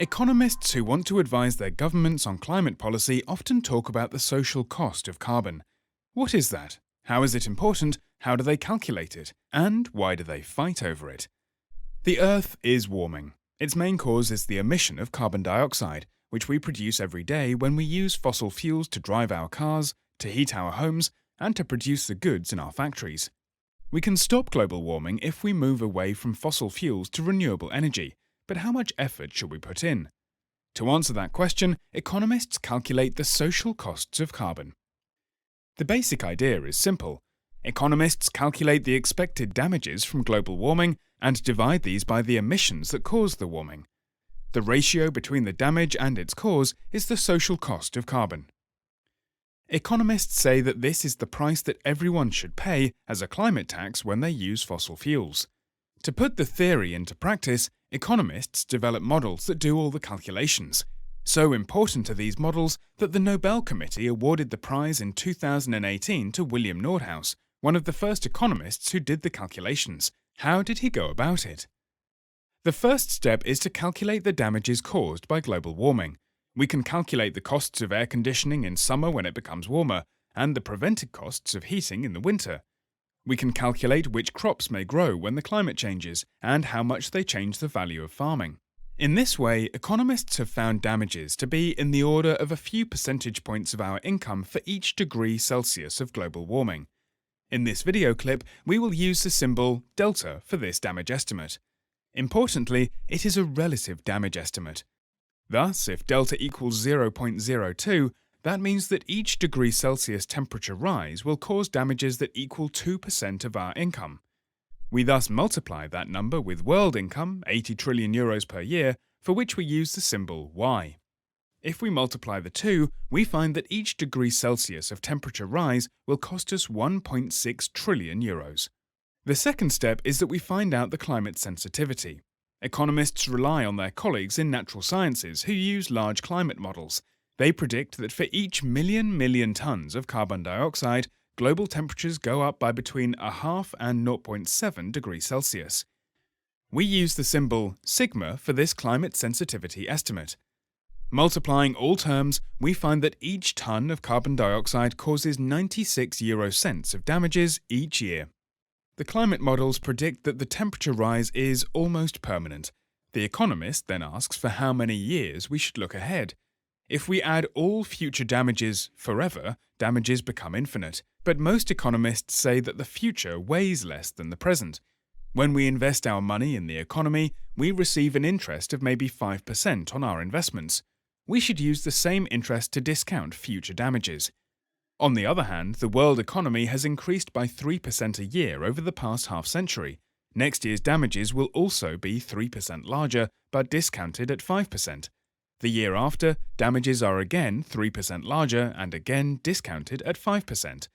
Economists who want to advise their governments on climate policy often talk about the social cost of carbon. What is that? How is it important? How do they calculate it? And why do they fight over it? The Earth is warming. Its main cause is the emission of carbon dioxide, which we produce every day when we use fossil fuels to drive our cars, to heat our homes, and to produce the goods in our factories. We can stop global warming if we move away from fossil fuels to renewable energy, but how much effort should we put in? To answer that question, economists calculate the social costs of carbon. The basic idea is simple. Economists calculate the expected damages from global warming and divide these by the emissions that cause the warming. The ratio between the damage and its cause is the social cost of carbon. Economists say that this is the price that everyone should pay as a climate tax when they use fossil fuels. To put the theory into practice, economists develop models that do all the calculations. So important are these models that the Nobel Committee awarded the prize in 2018 to William Nordhaus, one of the first economists who did the calculations. How did he go about it? The first step is to calculate the damages caused by global warming. We can calculate the costs of air conditioning in summer when it becomes warmer, and the prevented costs of heating in the winter. We can calculate which crops may grow when the climate changes, and how much they change the value of farming. In this way, economists have found damages to be in the order of a few percentage points of our income for each degree Celsius of global warming. In this video clip, we will use the symbol delta for this damage estimate. Importantly, it is a relative damage estimate. Thus, if delta equals 0.02, that means that each degree Celsius temperature rise will cause damages that equal 2% of our income. We thus multiply that number with world income, 80 trillion euros per year, for which we use the symbol Y. If we multiply the two, we find that each degree Celsius of temperature rise will cost us 1.6 trillion euros. The second step is that we find out the climate sensitivity. Economists rely on their colleagues in natural sciences who use large climate models. They predict that for each million tons of carbon dioxide, global temperatures go up by between 0.5 and 0.7 degrees Celsius. We use the symbol sigma for this climate sensitivity estimate. Multiplying all terms, we find that each ton of carbon dioxide causes 96 euro cents of damages each year. The climate models predict that the temperature rise is almost permanent. The economist then asks for how many years we should look ahead. If we add all future damages forever, damages become infinite. But most economists say that the future weighs less than the present. When we invest our money in the economy, we receive an interest of maybe 5% on our investments. We should use the same interest to discount future damages. On the other hand, the world economy has increased by 3% a year over the past half-century. Next year's damages will also be 3% larger, but discounted at 5%. The year after, damages are again 3% larger and again discounted at 5%.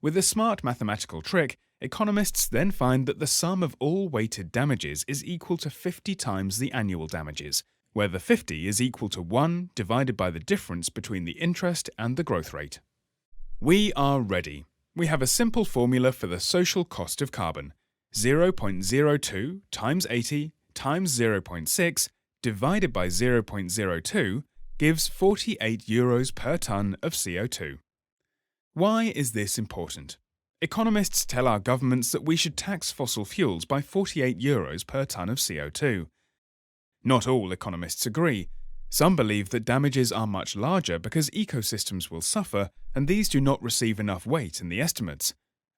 With a smart mathematical trick, economists then find that the sum of all weighted damages is equal to 50 times the annual damages, where the 50 is equal to 1 divided by the difference between the interest and the growth rate. We are ready. We have a simple formula for the social cost of carbon. 0.02 times 80 times 0.6 divided by 0.02 gives 48 euros per ton of CO2. Why is this important? Economists tell our governments that we should tax fossil fuels by 48 euros per ton of CO2. Not all economists agree. Some believe that damages are much larger because ecosystems will suffer, and these do not receive enough weight in the estimates.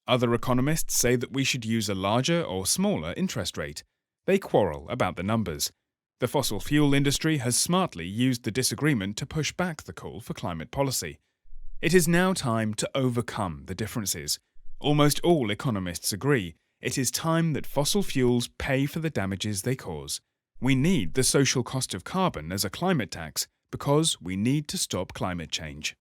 Other economists say that we should use a larger or smaller interest rate. They quarrel about the numbers. The fossil fuel industry has smartly used the disagreement to push back the call for climate policy. It is now time to overcome the differences. Almost all economists agree. It is time that fossil fuels pay for the damages they cause. We need the social cost of carbon as a climate tax because we need to stop climate change.